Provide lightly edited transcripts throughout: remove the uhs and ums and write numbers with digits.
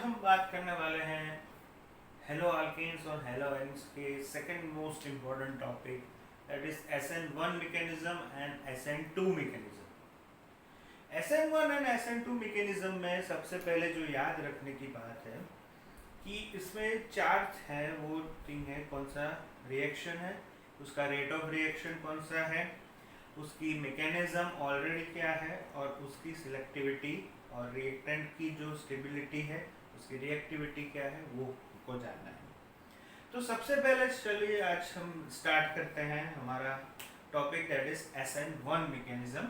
हम बात करने वाले हैं हेलो अल्केन्स और हेलो एल्केन्स के second most important topic, that is SN1 mechanism and SN2 mechanism. SN1 and SN2 mechanism में सबसे पहले जो याद रखने की बात है कि इसमें चार्ज है, वो थिंग है कौन सा रिएक्शन है, उसका रेट ऑफ रिएक्शन कौन सा है, उसकी मैकेनिज्म ऑलरेडी क्या है, और उसकी सिलेक्टिविटी और रिएक्टेंट की जो स्टेबिलिटी है, उसकी रिएक्टिविटी क्या है, वो को जानना है। तो सबसे पहले चलिए आज हम स्टार्ट करते हैं हमारा topic, that is SN1 mechanism.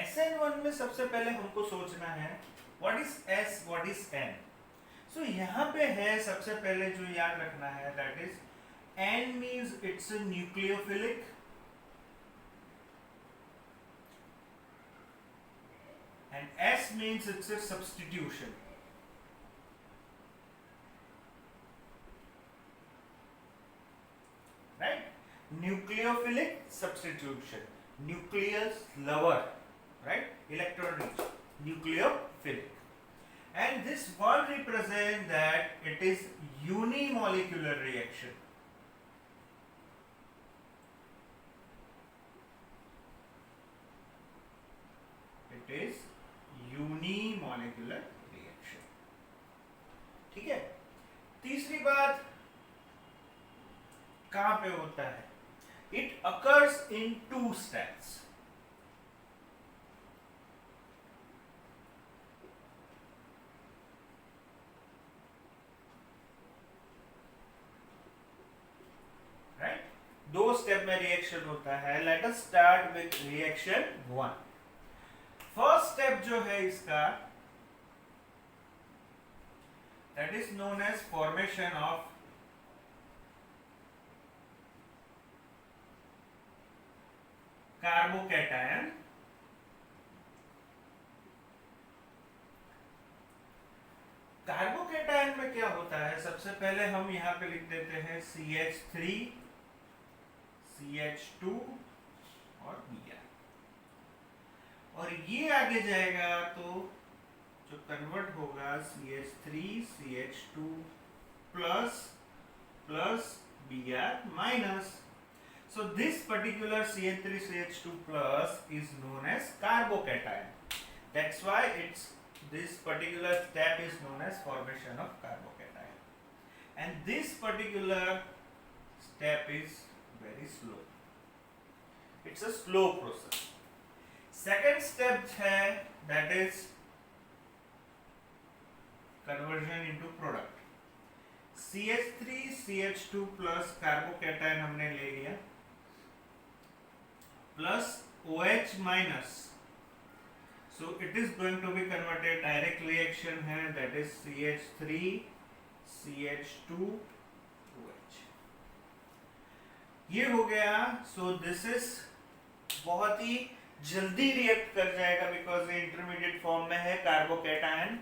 SN1 में सबसे पहले हमको सोचना है what is S, what is N। सो यहाँ पे है सबसे पहले जो याद रखना है, that is N means it's a nucleophilic and S means it's a substitution. Right? Nucleophilic substitution. Nucleus lover. Right? Electron rich. Nucleophilic. And this one represents that it is unimolecular reaction. It is unimolecular reaction. ठीक है। तीसरी बात कहां पे होता है, it occurs in 2 steps. Right, 2 step में reaction होता है। Let us start with reaction 1। First step जो है इसका, that is known as formation of carbocation. Carbocation में क्या होता है, सबसे पहले हम यहां पे लिख देते हैं CH3 CH2 और Br, और ये आगे जाएगा तो जो कन्वर्ट होगा CH3 CH2 plus plus Br minus. So this particular CH3 CH2 plus is known as carbocation. That's why this particular step is known as formation of carbocation. And this particular step is very slow. It's a slow process. Second step है, that is conversion into product. CH3 CH2 plus carbocation हमने ले लिया, plus OH minus, so it is going to be converted, direct reaction है, that is CH3 CH2 OH। ये हो गया। so this is बहुत ही जल्दी रिएक्ट कर जाएगा बिकॉज ये इंटरमीडिएट फॉर्म में है कार्बोकैटायन,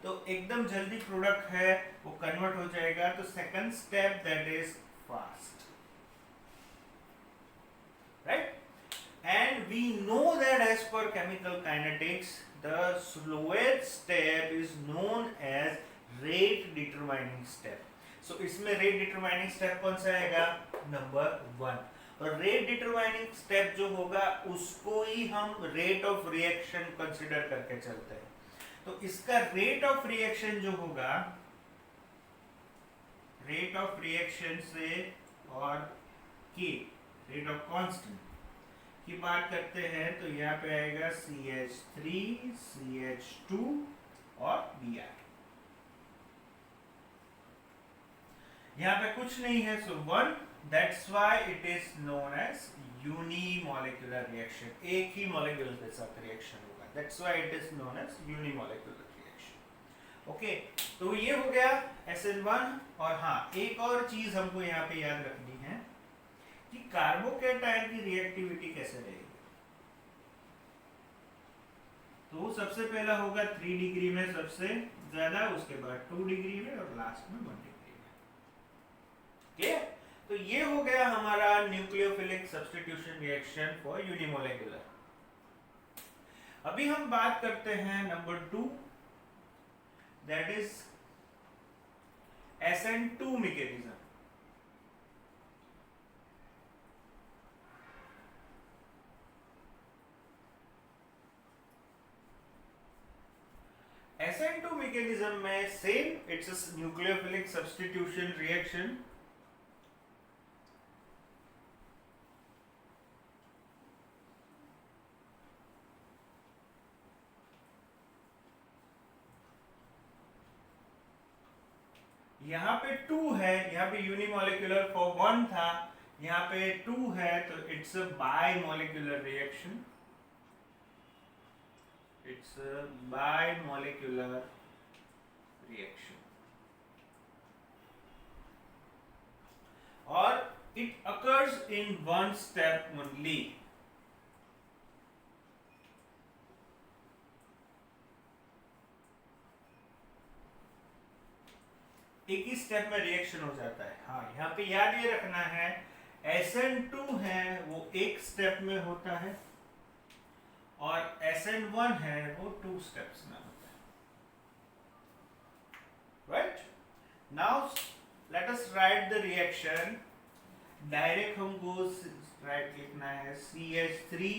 तो एकदम जल्दी प्रोडक्ट है वो कन्वर्ट हो जाएगा। तो second step that is fast, right. And we know that as per chemical kinetics, the slowest step is known as rate determining step. So इसमें rate determining step कौन सा आएगा, नंबर 1। और rate determining step जो होगा उसको ही हम rate of reaction consider करके चलते हैं। तो इसका rate of reaction जो होगा, rate of reaction से और K rate of constant की बात करते हैं तो यहाँ पे आएगा CH3 CH2 और Br। यहाँ पे कुछ नहीं है, so 1, that's why it is known as unimolecular reaction। एक ही मॉलिक्यूल के साथ रिएक्शन होगा, that's why it is known as unimolecular reaction। Okay, तो ये हो गया SN1। और हाँ, एक और चीज हमको यहाँ पे याद रखनी है कि कार्बोकैटायन की रिएक्टिविटी कैसे रहेगी। तो सबसे पहला होगा 3 डिग्री में सबसे ज्यादा, उसके बाद 2 डिग्री में और लास्ट में 1 डिग्री में। क्लियर? तो ये हो गया हमारा nucleophilic substitution reaction for unimolecular. अभी हम बात करते हैं number 2, that is SN2 mechanism. SN2 mechanism में same, it's a nucleophilic substitution reaction. यहाँ पे 2 है, यहाँ पे यूनिमोलिकुलर फॉर 1 था, यहाँ पे 2 है, तो it's a bimolecular reaction. It's a bimolecular reaction, or it occurs in one step only. एक ही स्टेप में रिएक्शन हो जाता है। हाँ, यहाँ पे याद ये रखना है, SN2 है वो एक स्टेप में होता है और SN1 है वो 2 स्टेप्स में होता है। Right? Now let us right the reaction. Direct हमको राइट लिखना है CH3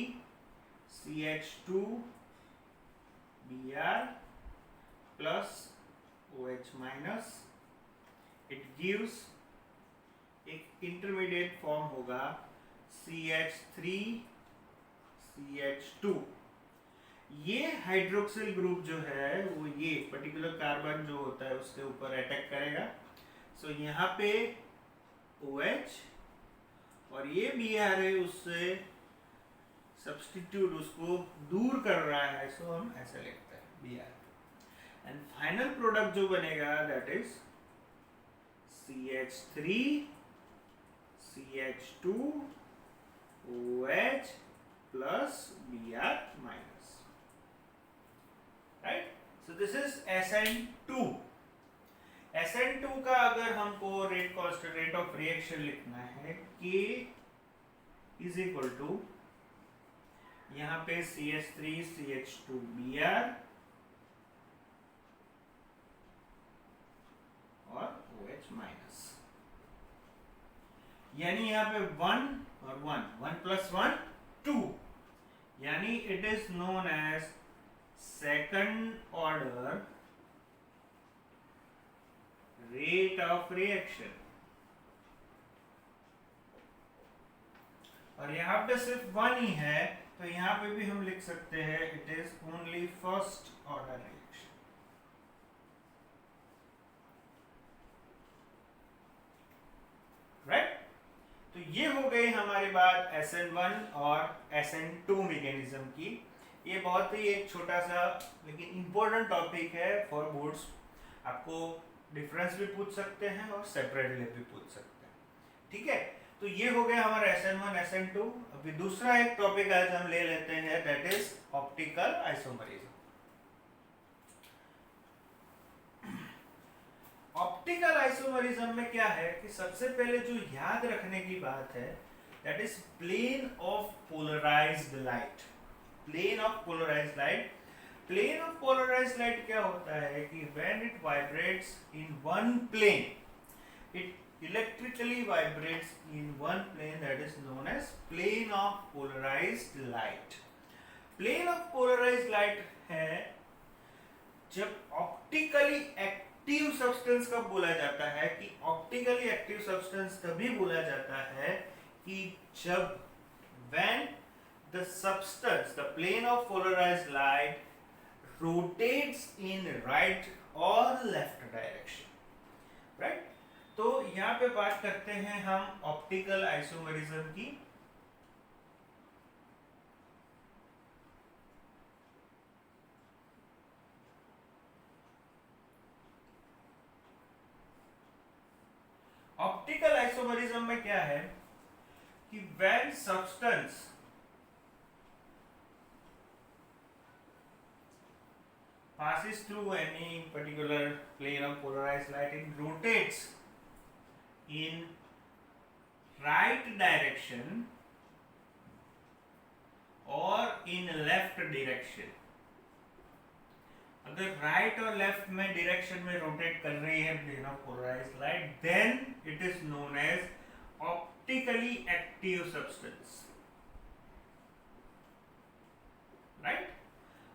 CH2 Br plus OH minus। It gives एक इंटरमीडिएट फॉर्म होगा CH3 CH2। ये हाइड्रोक्सिल ग्रुप जो है वो ये पर्टिकुलर कार्बन जो होता है उसके ऊपर अटैक करेगा। सो यहाँ पे OH और ये Br है उससे सब्स्टिट्यूट उसको दूर कर रहा है, सो हम ऐसे लिखते हैं Br। एंड फाइनल प्रोडक्ट जो बनेगा that is CH3 CH2 OH plus Br minus। Right? So this is SN2। SN2 का अगर हमको rate constant rate of reaction लिखना है K इज इक्वल टू यहाँ पे CH3 CH2 Br और OH माइनस, यानी यहाँ पे 1 और 1 प्लस 1 2, यानी it is known as second order rate of reaction. और यहाँ पे सिर्फ 1 ही है, तो यहाँ पे भी हम लिख सकते हैं it is only first order reaction. Right? तो ये हो गई हमारी बात SN1 और SN2 मैकेनिज्म की। ये बहुत ही एक छोटा सा लेकिन इंपॉर्टेंट टॉपिक है फॉर बोर्ड्स। आपको डिफरेंस भी पूछ सकते हैं और सेपरेटली भी पूछ सकते हैं। ठीक है? तो ये हो गया हमारा SN1 SN2। अभी दूसरा एक टॉपिक आज हम ले लेते हैं, that is optical isomerism. Optical isomerism में क्या है कि सबसे पहले जो याद रखने की बात है that is plane of polarised light. Plane of polarised light. Plane of polarised light क्या होता है कि when it vibrates in one plane, it electrically vibrates in one plane, that is known as plane of polarized light। plane of polarized light है जब optically active substance का बोला जाता है कि ऑप्टिकली एक्टिव सब्सटेंस तभी बोला जाता है कि जब when the substance, the plane of polarized light rotates in right or left direction। right? तो यहाँ पे बात करते हैं हम ऑप्टिकल आइसोमरिज्म की। ऑप्टिकल आइसोमरिज्म में क्या है कि when substance passes through any particular plane of polarized light, it rotates in right direction और इन लेफ्ट डायरेक्शन, अगर राइट और लेफ्ट में डायरेक्शन में रोटेट कर रही है plane of polarised light, then it is known as optically active substance, right.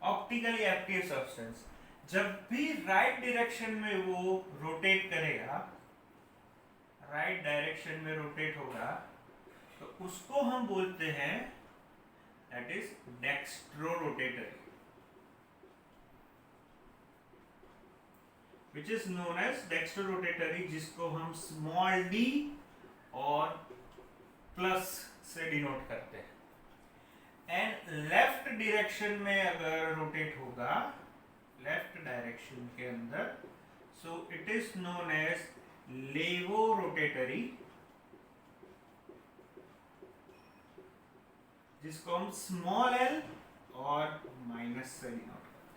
Optically active substance जब भी राइट डायरेक्शन में वो रोटेट करेगा, राइट डायरेक्शन में रोटेट होगा, तो उसको हम बोलते हैं that is dextrorotatory, which is known as dextrorotatory, जिसको हम स्मॉल d और प्लस से डिनोट करते हैं। एंड लेफ्ट डायरेक्शन में अगर रोटेट होगा, लेफ्ट डायरेक्शन के अंदर, so it is known as levorotatory, जिसको हम स्मॉल l और माइनस से डिनोट करते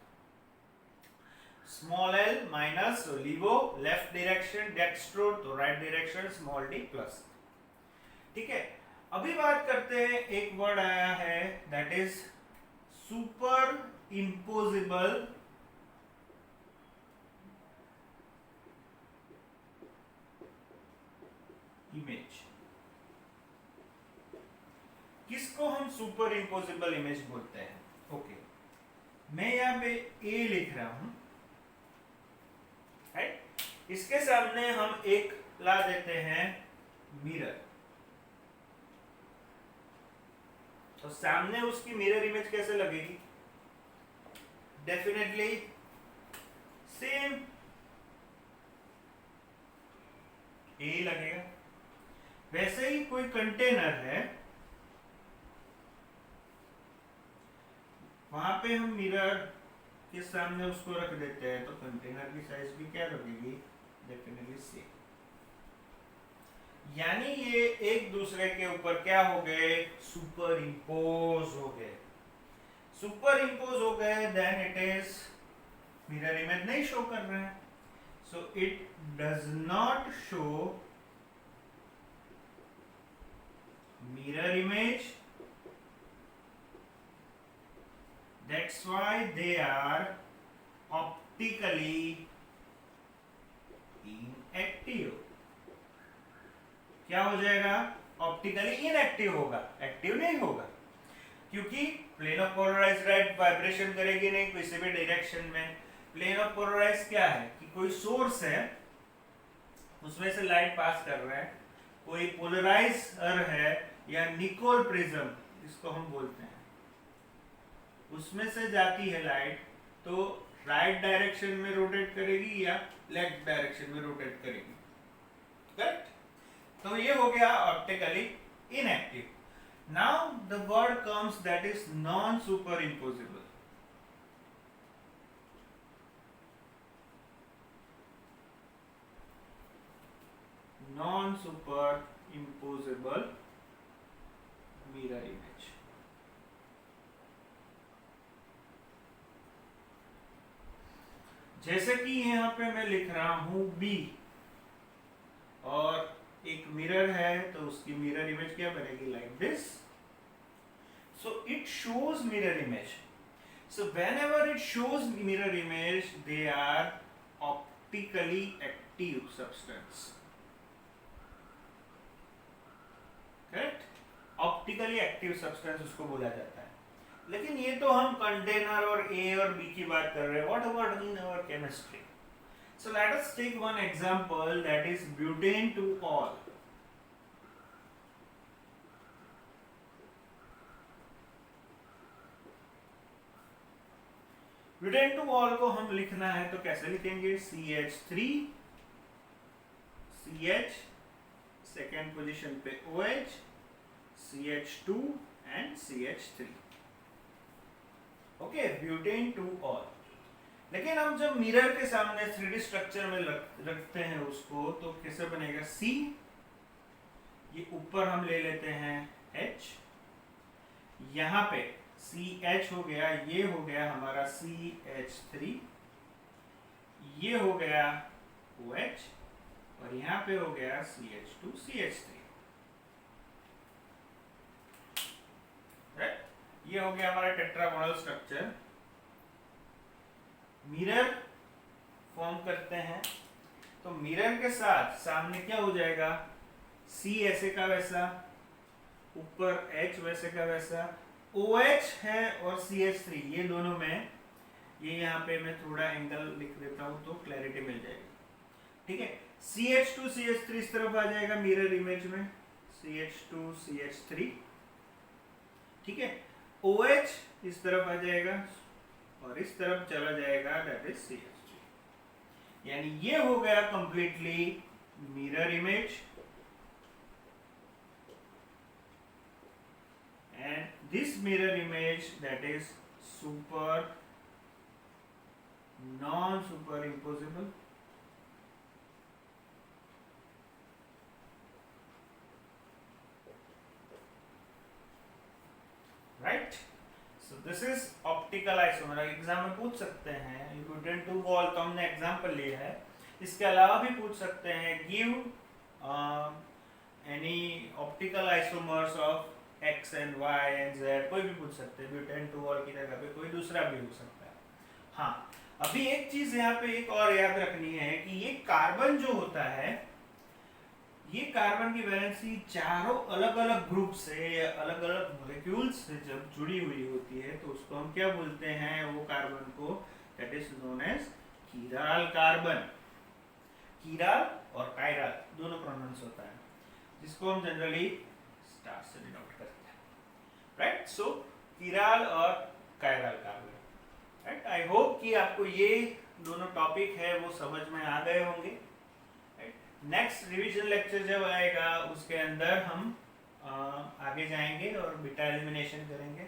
हैं। स्मॉल l माइनस, तो लीवो लेफ्ट डायरेक्शन, डेक्स्ट्रो तो right direction, small d plus. ठीक है, अभी बात करते हैं, एक वर्ड आया है that is super imposable image. किसको हम सुपर इम्पोजिबल इमेज बोलते हैं? ओके, मैं यहां पे ए लिख रहा हूं, राइट। इसके सामने हम एक ला देते हैं मिरर, तो सामने उसकी मिरर इमेज कैसे लगेगी? डेफिनेटली सेम ए लगेगा। वैसे ही कोई कंटेनर है, वहां पे हम मिरर के सामने उसको रख देते हैं, तो कंटेनर की साइज भी क्या लगेगी? Definitely same. यानी ये एक दूसरे के ऊपर क्या हो गए? सुपर इम्पोज हो गए। सुपर इम्पोज हो गए, then it is mirror image नहीं शो कर रहे हैं, so it does not show mirror image, that's why they are optically inactive। क्या हो जाएगा? ऑप्टिकली इनएक्टिव होगा, एक्टिव नहीं होगा, क्योंकि plane of polarised light vibration करेगी नहीं किसी भी डायरेक्शन में। प्लेन ऑफ पोलराइज्ड क्या है कि कोई सोर्स है, उसमें से लाइट पास कर रहा है, कोई पोलराइजर है या निकोल प्रिज्म इसको हम बोलते हैं, उसमें से जाती है लाइट, तो राइट डायरेक्शन में रोटेट करेगी या लेफ्ट डायरेक्शन में रोटेट करेगी, करेक्ट। तो ये हो गया optically inactive. Now the word comes that is non super imposable. Non super imposable mirror image. जैसे कि यहां पे मैं लिख रहा हूं B, और एक मिरर है, तो उसकी मिरर इमेज क्या बनेगी? Like this. So it shows mirror image. So whenever it shows mirror image, they are optically active substance, correct. Optically active substance उसको बोला जाता है। लेकिन ये तो हम कंटेनर और ए और बी की बात कर रहे हैं। What about in our chemistry? So let us take one example that is butan two ol. Butan two ol को हम लिखना है तो कैसे लिखेंगे? CH3, CH, सेकेंड पोजीशन पे OH, CH2 and CH3। Okay, butan two ol. लेकिन हम जब मिरर के सामने 3D स्ट्रक्चर में रखते हैं उसको, तो कैसे बनेगा? C, ये ऊपर हम ले लेते हैं H, यहां पे CH हो गया, ये हो गया हमारा CH3, ये हो गया OH, और यहां पे हो गया CH2 CH3। ये हो गया हमारा टेट्रागोनल स्ट्रक्चर। मिरर फॉर्म करते हैं तो मिरर के साथ सामने क्या हो जाएगा, C ऐसे का वैसा, ऊपर H वैसे का वैसा, OH है और CH3 ये दोनों में, ये यहाँ पे मैं थोड़ा एंगल लिख देता हूँ तो क्लैरिटी मिल जाएगी, ठीक है। CH2 CH3 इस तरफ आ जाएगा मिरर इमेज में, CH2 CH3, ठीक है। OH इस तरफ आ जाएगा और इस तरफ चला जाएगा, दैट इज CH3। यानी ये हो गया completely mirror image, and this mirror image, that is super non superimposable, right? So this is optical isomer। Exam में पूछ सकते हैं, यूटेन टू वॉल तो हमने एग्जाम्पल लिया है, इसके अलावा भी पूछ सकते हैं give any optical isomers of X and Y and Z, कोई भी पूछ सकते हैं, ब्यूटेन टू वॉल की जगह पे कोई दूसरा भी हो सकता है। हाँ, अभी एक चीज यहाँ पे एक और याद रखनी है कि ये कार्बन जो होता है, ये कार्बन की वैलेंसी चारों अलग अलग ग्रुप से या अलग अलग मॉलिक्यूल्स से जब जुड़ी हुई होती है तो उसको हम क्या बोलते हैं, वो कार्बन को, that is known as chiral carbon. Chiral और कायराल दोनों प्रोनाउंस होता है, जिसको हम जनरली स्टार से डिनोट करते हैं, राइट। सो कीराल और कायराल कार्बन, राइट। आई होप कि आपको ये दोनों टॉपिक है वो समझ में आ गए होंगे। नेक्स्ट रिवीजन लेक्चर जब आएगा उसके अंदर हम आगे जाएंगे और बीटा एलिमिनेशन करेंगे।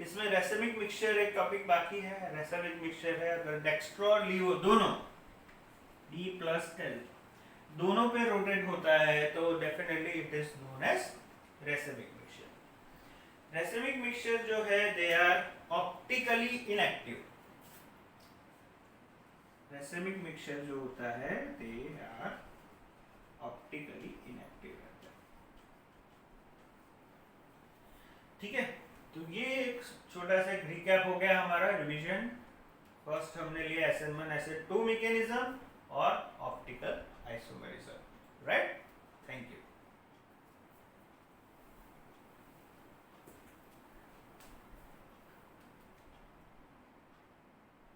इसमें रेसमिक मिक्सचर एक टॉपिक बाकी है, रेसमिक मिक्सचर है, अगर डेक्स्ट्रो और लिवो दोनों D+L दोनों पे रोटेट होता है तो definitely it is known as racemic mixture. Racemic mixture जो है they are optically inactive. Racemic mixture जो होता है दे आर ऑप्टिकली इनएक्टिव रहता है, ठीक है। तो ये एक छोटा सा रिकैप हो गया हमारा रिवीजन। फर्स्ट हमने लिया SN1 SN2 मैकेनिज्म और optical isomerism, right. Thank you.